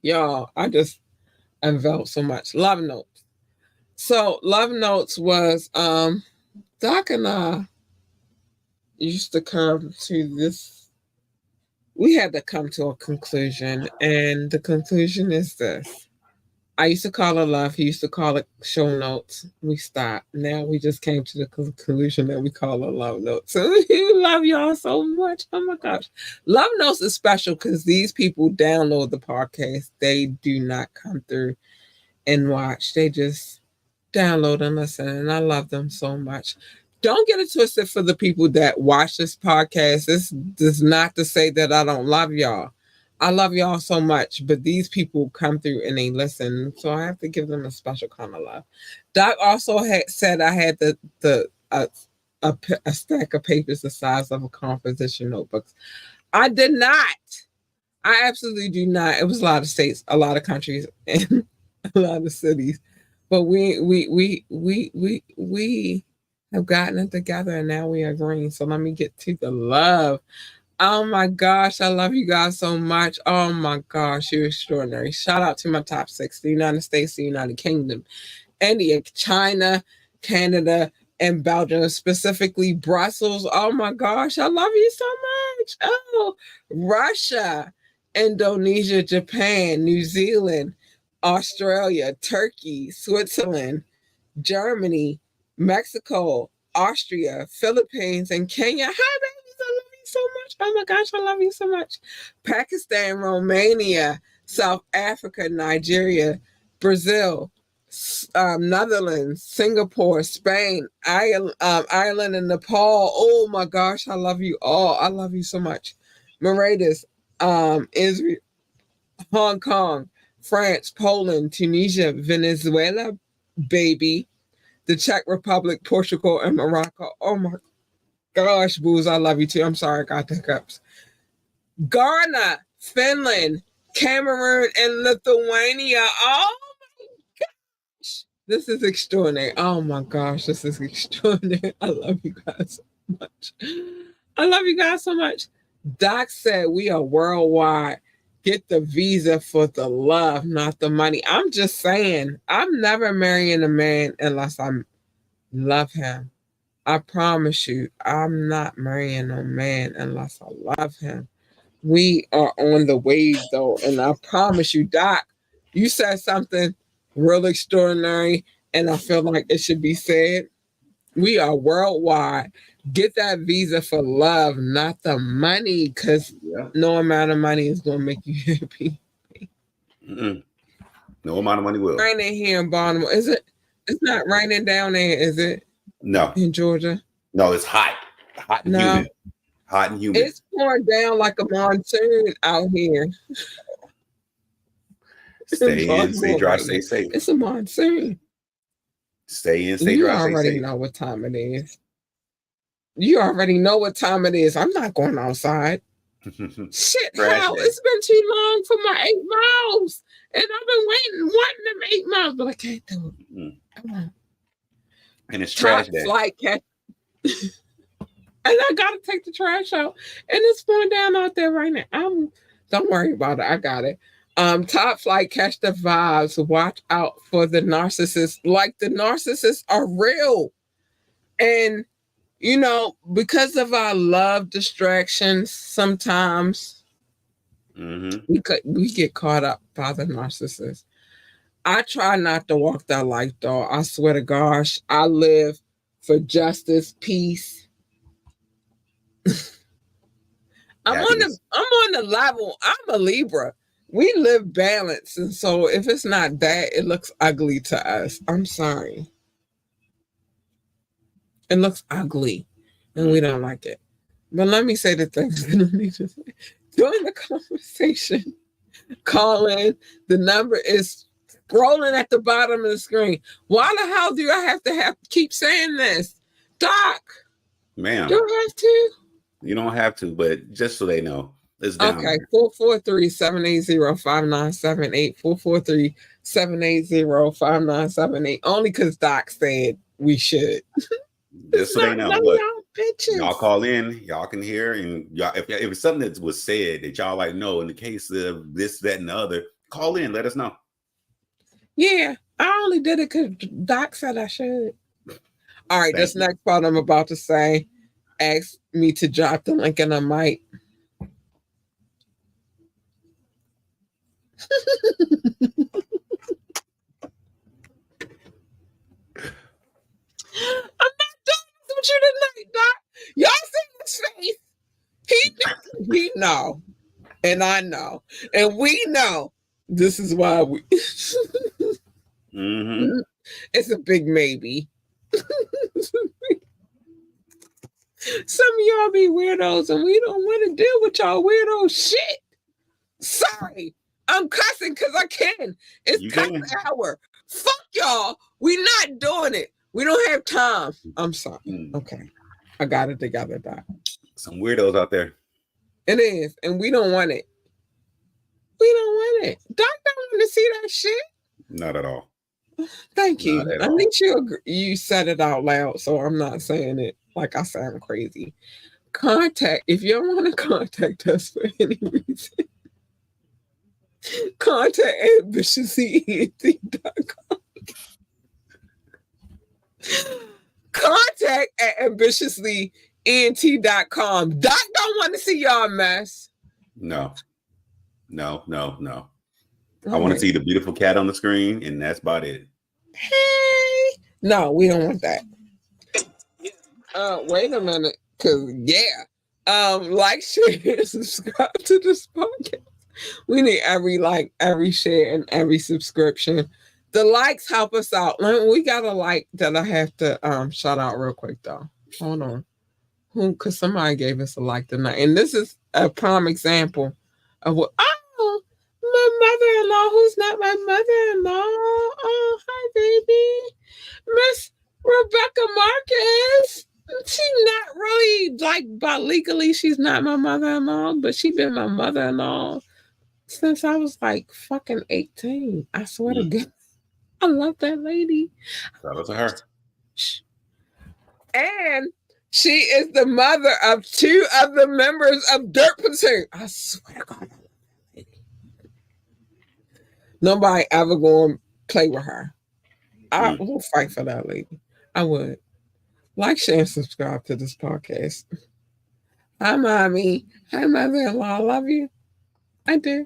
Y'all, I just unveiled so much. Love notes. So love notes was Doc and I used to come to this. We had to come to a conclusion, and the conclusion is this. I used to call it love. He used to call it show notes. We stopped. Now we just came to the conclusion that we call it love notes. So we love y'all so much. Oh my gosh. Love notes is special because these people download the podcast. They do not come through and watch. They just download and listen. And I love them so much. Don't get it twisted for the people that watch this podcast. This does not to say that I don't love y'all. I love y'all so much, but these people come through and they listen, so I have to give them a special kind of love. Doc also had said I had a stack of papers the size of a composition notebooks. I did not. I absolutely do not. It was a lot of states, a lot of countries, and a lot of cities, but we have gotten it together, and now we are green. So let me get to the love. Oh my gosh, I love you guys so much. Oh my gosh, you're extraordinary. Shout out to my top six: the United States, the United Kingdom, India, China, Canada, and Belgium, specifically Brussels. Oh my gosh, I love you so much. Oh, Russia, Indonesia, Japan, New Zealand, Australia, Turkey, Switzerland, Germany, Mexico, Austria, Philippines, and Kenya. Hi, babies. I love you so much. Oh my gosh, I love you so much. Pakistan, Romania, South Africa, Nigeria, Brazil, Netherlands, Singapore, Spain, Ireland, and Nepal. Oh my gosh, I love you all. I love you so much. Mauritius, Israel, Hong Kong, France, Poland, Tunisia, Venezuela, baby, the Czech Republic, Portugal, and Morocco. Oh my gosh, booze, I love you too. I'm sorry, I got the hiccups. Ghana, Finland, Cameroon, and Lithuania. Oh my gosh. This is extraordinary. Oh my gosh, this is extraordinary. I love you guys so much. I love you guys so much. Doc said we are worldwide. Get the visa for the love, not the money. I'm just saying, I'm never marrying a man unless I love him. I promise you, I'm not marrying a man unless I love him. We are on the wave though, and I promise you, Doc, you said something real extraordinary, and I feel like it should be said. We are worldwide. Get that visa for love, not the money, because no amount of money is going to make you happy. No amount of money will. Raining here in Baltimore. Is it? It's not raining down there, is it? No. In Georgia? No, it's hot. Hot and humid. Hot and humid. It's pouring down like a monsoon out here. Stay in, stay dry, stay safe. It's a monsoon. Stay in, stay dry, stay safe. You already know what time it is. You already know what time it is. I'm not going outside. Shit, hell, it's been too long for my 8 miles. And I've been wanting them 8 miles, but I can't do it. Come on. And it's Top trash day. flight catch. And I gotta take the trash out, and it's going down out there right now. Don't worry about it. I got it. Top flight, catch the vibes. Watch out for the narcissists. Like the narcissists are real, and because of our love distractions, sometimes we get caught up by the narcissist. I try not to walk that life, though. I swear to gosh, I live for justice, peace. I'm on the level. I'm a Libra. We live balance, and so if it's not that, it looks ugly to us. I'm sorry. It looks ugly, and we don't like it. But let me say the things that I need to say. During the conversation, call in. The number is scrolling at the bottom of the screen. Why the hell do I have to keep saying this? Doc, ma'am, do I have to? You don't have to, but just so they know, it's down okay, 443-780-5978. 443-780-5978. Only because Doc said we should. Just so they know. Look, y'all call in, y'all can hear, and y'all if it's something that was said that y'all like, no, in the case of this, that, and the other, call in, let us know. Yeah, I only did it because Doc said I should. All right, this next part I'm about to say, ask me to drop the link, and I might. I'm not doing this with you tonight, Doc. Y'all see his face. He know, and I know, and we know. This is why we. It's a big maybe. Some of y'all be weirdos, and we don't want to deal with y'all weirdo shit. Sorry, I'm cussing because I can. It's cuss hour. Fuck y'all. We not doing it. We don't have time. I'm sorry. Okay, I got it together, Doc. Some weirdos out there. It is, and we don't want it. We don't want it. Doc don't want to see that shit. Not at all. Thank you. I think you said it out loud, so I'm not saying it like I sound crazy. If you want to contact us for any reason, contact ambitiouslyent.com. Contact at ambitiouslyent.com. Doc don't want to see y'all mess. No. I want to see the beautiful cat on the screen, and that's about it. Hey, no, we don't want that. Wait a minute, because like, share, and subscribe to this podcast. We need every like, every share, and every subscription. The likes help us out. We got a like that I have to shout out real quick though. Hold on, because somebody gave us a like tonight, and this is a prime example of what. My mother-in-law, who's not my mother-in-law. Oh, hi, baby. Miss Rebecca Marcus. She's not really, legally, she's not my mother-in-law, but she's been my mother-in-law since I was, fucking 18. I swear to God. I love that lady. Shout out to her. And she is the mother of 2 of the members of Dirt Platoon. I swear to God. Nobody ever going to play with her. I will fight for that lady. I would. Like, share, and subscribe to this podcast. Hi, Mommy. Hi, mother-in-law. I love you. I do.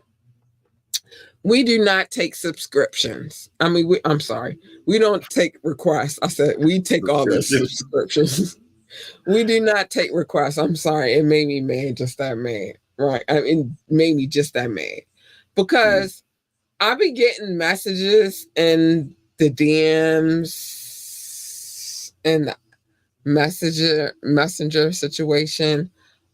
We do not take subscriptions. I mean, I'm sorry. We don't take requests. I said we take all the subscriptions. We do not take requests. I'm sorry. It made me mad, just that mad. Right? I mean, it made me just that mad. Because I be getting messages in the DMs and the messenger situation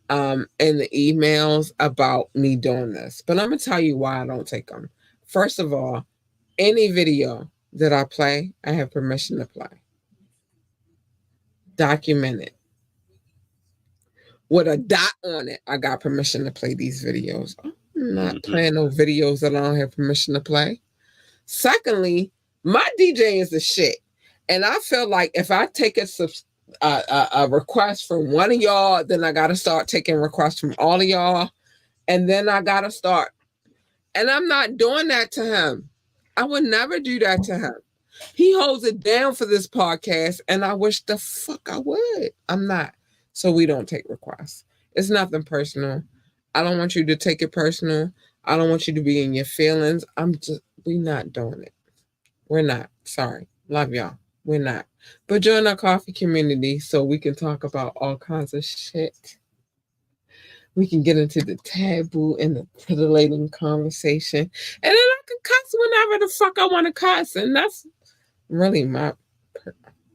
and the emails about me doing this. But I'm going to tell you why I don't take them. First of all, any video that I play, I have permission to play. Document it. With a dot on it, I got permission to play these videos. I'm not playing no videos that I don't have permission to play. Secondly, my DJ is the shit. And I feel like if I take a request from one of y'all, then I got to start taking requests from all of y'all. And then I got to start. And I'm not doing that to him. I would never do that to him. He holds it down for this podcast, and I wish the fuck I would. I'm not. So we don't take requests. It's nothing personal. I don't want you to take it personal. I don't want you to be in your feelings. We're not doing it. We're not. Sorry. Love y'all. We're not. But join our coffee community so we can talk about all kinds of shit. We can get into the taboo and the titillating conversation. And then I can cuss whenever the fuck I want to cuss. And that's really my...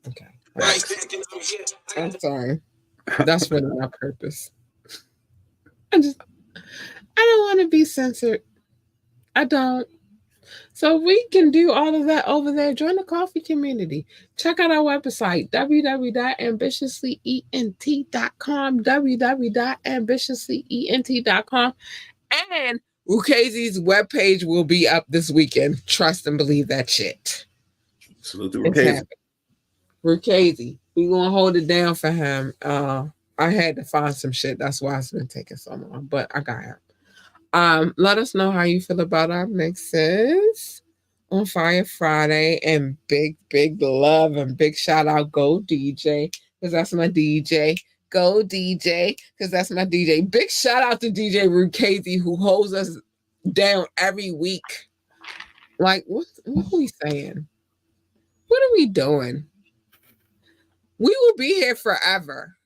Okay. Right. I'm sorry. That's really my purpose. I don't want to be censored. I don't. So we can do all of that over there. Join the coffee community. Check out our website, www.ambitiouslyent.com, www.ambitiouslyent.com. And Rukazi's webpage will be up this weekend. Trust and believe that shit. Salute to Rukazi. Rukazi. We're going to hold it down for him. I had to find some shit. That's why it's been taking so long. But I got him. Let us know how you feel about our mixes on Fire Friday, and big love and big shout out Go DJ, because that's my DJ. Go DJ, because that's my DJ. Big shout out to DJ Rukazi, who holds us down every week. Like, what are we saying? What are we doing? We will be here forever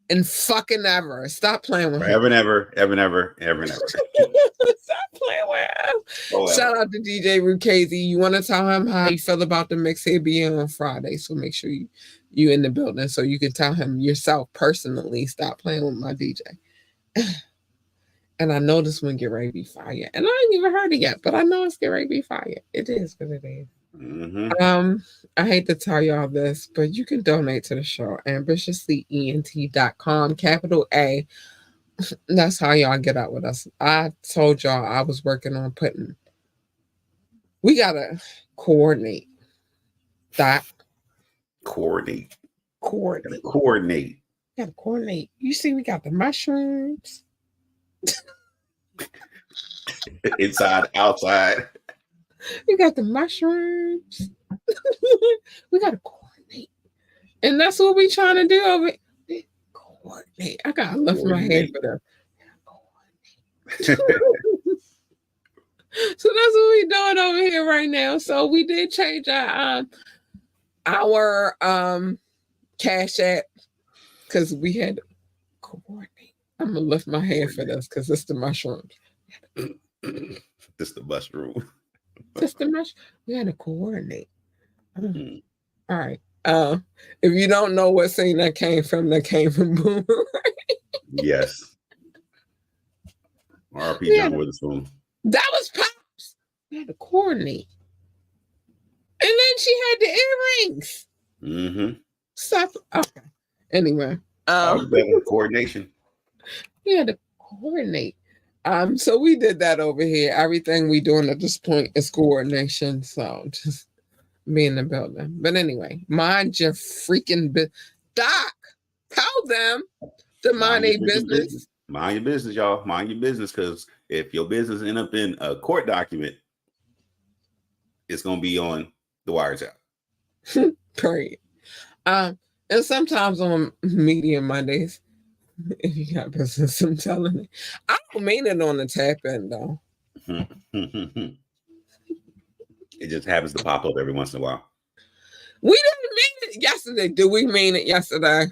and fucking ever. Stop playing with forever him. Ever and ever. Stop playing with him. Shout out to DJ Rukazi. You want to tell him how you feel about the mix? He'll be on Friday, so make sure you in the building so you can tell him yourself personally. Stop playing with my DJ. And I know this one get ready to be fire. And I ain't even heard it yet, but I know it's get ready to be fire. It is what it is. Mm-hmm. I hate to tell y'all this, but you can donate to the show. ambitiouslyent.com, capital A. That's how y'all get out with us. I told y'all I was working on we gotta coordinate. Coordinate. Coordinate. Gotta coordinate. You see, we got the mushrooms. Inside, outside. We got the mushrooms. We gotta coordinate. And that's what we trying to do over here. Coordinate. I gotta lift my head for them. So that's what we're doing over here right now. So we did change our Cash App because we had to coordinate. I'm gonna lift my head for this because it's the mushrooms. This the mushroom. Just the mushroom. We had to coordinate. All right. If you don't know what scene that came from Boomerang. Yes. R.P. John Witherspoon. That was Pops. We had to coordinate. And then she had the earrings. Mm-hmm. Stuff. Okay. Anyway. Coordination. We had to coordinate. So we did that over here. Everything we doing at this point is coordination. So just be in the building. But anyway, mind your freaking business. Doc, tell them to mind their business. Mind your business, y'all. Mind your business, because if your business end up in a court document, it's gonna be on the wiretap. Period. And sometimes on Media Mondays, if you got business, I'm telling you, I don't mean it on the tap end though. It just happens to pop up every once in a while. We didn't mean it yesterday. Did we mean it yesterday?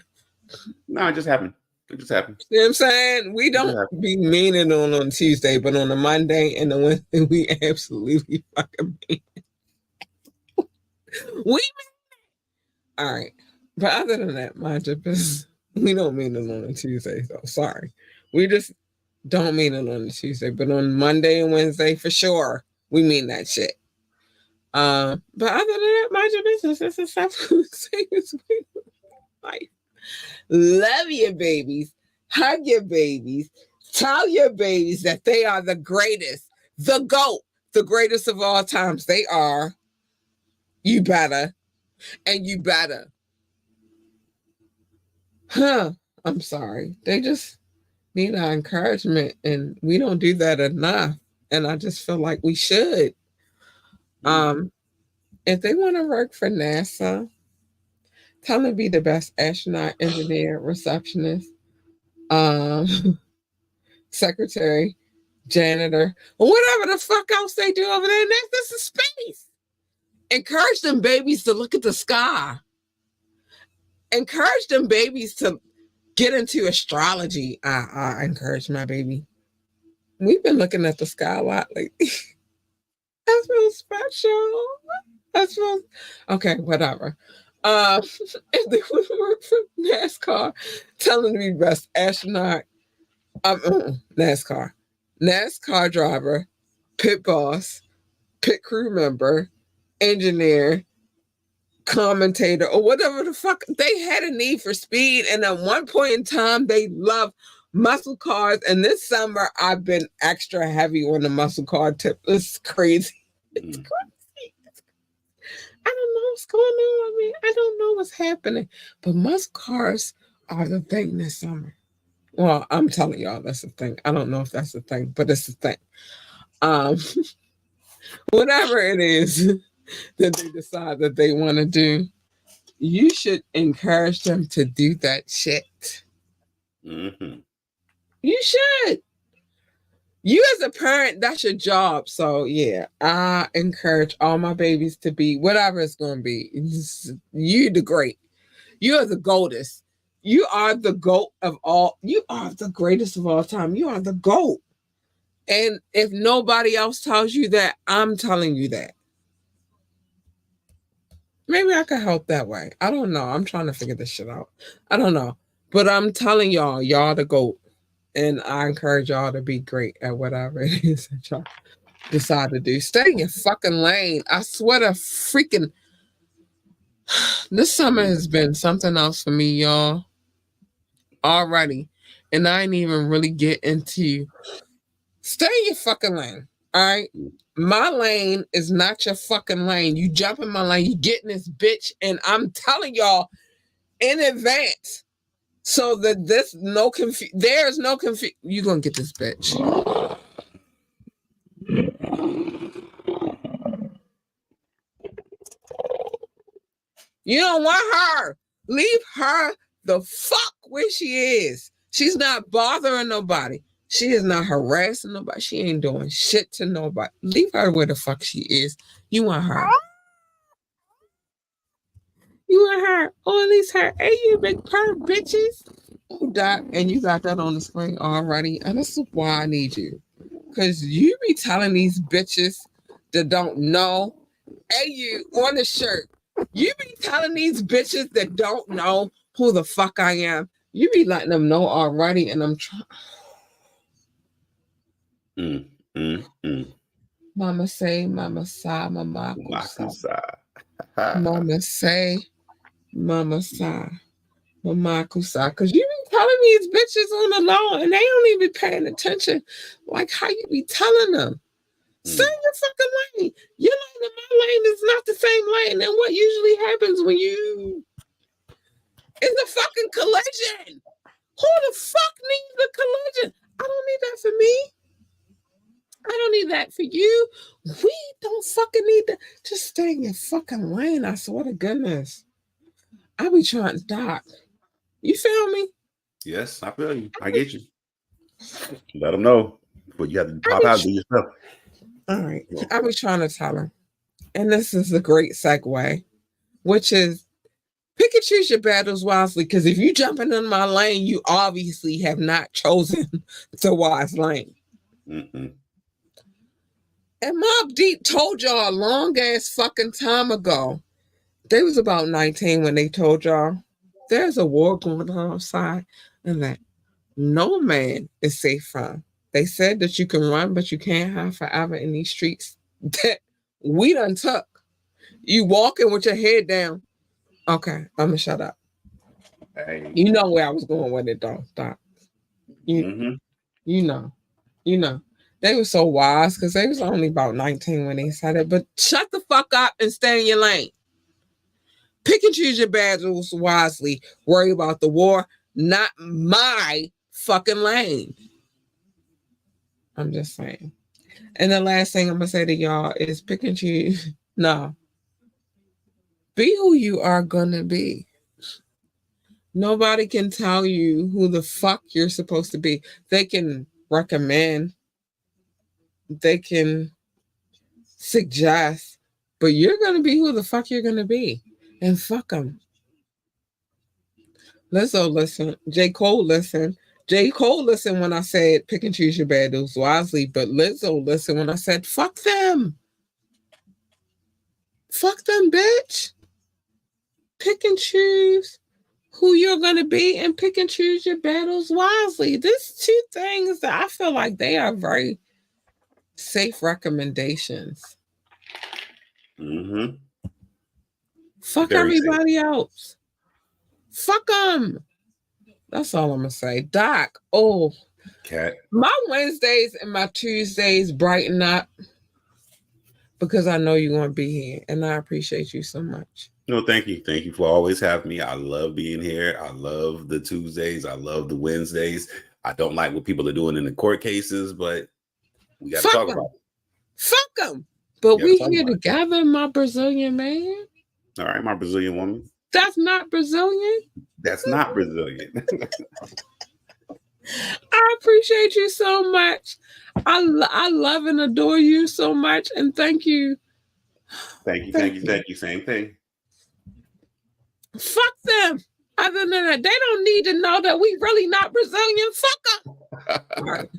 No, it just happened. It just happened. You know what I'm saying? We don't be meaning on Tuesday, but on the Monday and the Wednesday, we absolutely fucking mean it. We mean it. All right. But other than that, mind your business. We don't mean it on a Tuesday, so sorry. We just don't mean it on a Tuesday, but on Monday and Wednesday, for sure, we mean that shit. But other than that, mind your business. It's a self-same life. Love your babies. Hug your babies. Tell your babies that they are the greatest, the GOAT, the greatest of all times. They are You better. And you better. I'm sorry. They just need our encouragement, and we don't do that enough. And I just feel like we should. Mm. If they want to work for NASA, tell them to be the best astronaut, engineer, receptionist, um, secretary, janitor, or whatever the fuck else they do over there. This is space. Encourage them babies to look at the sky. Encourage them babies to get into astrology. I encourage my baby. We've been looking at the sky a lot lately. That feels special. That feels okay. Whatever. If they would work for NASCAR, tell them to be best astronaut. NASCAR driver, pit boss, pit crew member, engineer, commentator, or whatever the fuck. They had a need for speed, and at one point in time, they loved muscle cars. And this summer, I've been extra heavy on the muscle car tip. It's crazy. It's Mm. crazy. I don't know what's going on. I mean, I don't know what's happening. But muscle cars are the thing this summer. Well, I'm telling y'all that's the thing. I don't know if that's the thing, but it's the thing. Um, whatever it is that they decide that they want to do, you should encourage them to do that shit. Mm-hmm. You should. You as a parent, that's your job. So yeah, I encourage all my babies to be whatever it's gonna be. You the great. You are the goatess. You are the goat of all. You are the greatest of all time. You are the goat. And if nobody else tells you that, I'm telling you that. Maybe I could help that way. I don't know. I'm trying to figure this shit out. I don't know. But I'm telling y'all the GOAT. And I encourage y'all to be great at whatever it is that y'all decide to do. Stay in your fucking lane. I swear to freaking this summer has been something else for me, y'all. Already. And I ain't even really get into stay in your fucking lane. All right. My lane is not your fucking lane. You jump in my lane, you get in this bitch, and I'm telling y'all in advance so that there's no confusion. You gonna get this bitch. You don't want her. Leave her the fuck where she is. She's not bothering nobody. She is not harassing nobody. She ain't doing shit to nobody. Leave her where the fuck she is. You want her. You want her. Or at least her. Hey, you big perv bitches. Oh, Doc, and you got that on the screen already. And this is why I need you. Because you be telling these bitches that don't know. Hey, you on the shirt. You be telling these bitches that don't know who the fuck I am. You be letting them know already, and I'm trying. Mama say, mama sigh, mama kusa. Makusa. Mama say, mama sigh, mama kusa. Because you be telling these bitches on the low, and they don't even be paying attention. Like how you be telling them. Stay in your fucking lane. Your lane and my lane is not the same lane. And what usually happens when you is a fucking collision. Who the fuck needs a collision? I don't need that for me. I don't need that for you. We don't fucking need that. Just stay in your fucking lane. I swear to goodness. I be trying to dock. You feel me? Yes, I feel you. I get you. Let them know. But you have to pop out and do your stuff. All right. I be trying to tell her. And this is a great segue, which is pick and choose your battles wisely. Because if you jumping in my lane, you obviously have not chosen the wise lane. Mm-mm. And Mob Deep told y'all a long ass fucking time ago. They was about 19 when they told y'all there's a war going on outside and that no man is safe from. They said that you can run, but you can't hide forever in these streets that we done took. You walking with your head down. Okay, I'm gonna shut up. Hey. You know where I was going with it, though. Stop. You Mm-hmm. you know. You know. They were so wise because they was only about 19 when they said it. But shut the fuck up and stay in your lane. Pick and choose your battles wisely. Worry about the war, not my fucking lane. I'm just saying. And the last thing I'm going to say to y'all is pick and choose. No. Be who you are going to be. Nobody can tell you who the fuck you're supposed to be. They can recommend, they can suggest, but you're going to be who the fuck you're going to be. And fuck them. Lizzo listen. J. Cole listen. J. Cole listen when I said pick and choose your battles wisely, but Lizzo listen when I said fuck them. Fuck them, bitch. Pick and choose who you're going to be and pick and choose your battles wisely. There's two things that I feel like they are very safe recommendations. Mm-hmm. Fuck Very everybody safe. else. Fuck them. That's all I'm going to say. Doc, oh, Cat. My Wednesdays and my Tuesdays brighten up because I know you're going to be here, and I appreciate you so much. No, thank you. Thank you for always having me. I love being here. I love the Tuesdays. I love the Wednesdays. I don't like what people are doing in the court cases, but we got to talk about it. Fuck them. But we here together, my Brazilian man. All right, my Brazilian woman. That's not Brazilian. That's not Brazilian. I appreciate you so much. I love and adore you so much, and thank you. Thank you. Same thing. Fuck them. Other than that, they don't need to know that we really not Brazilian. Fuck them. All right.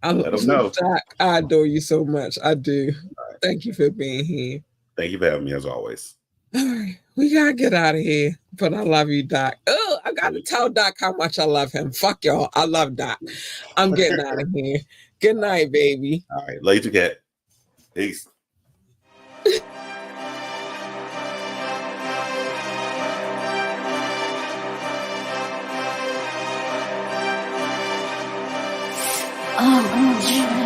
Let them know. I adore you so much. I do. Right. Thank you for being here. Thank you for having me as always. All right. We got to get out of here. But I love you, Doc. Oh, I got to tell Doc how much I love him. Fuck y'all. I love Doc. I'm getting out of here. Good night, baby. All right. Love you, Cat. Peace. Oh,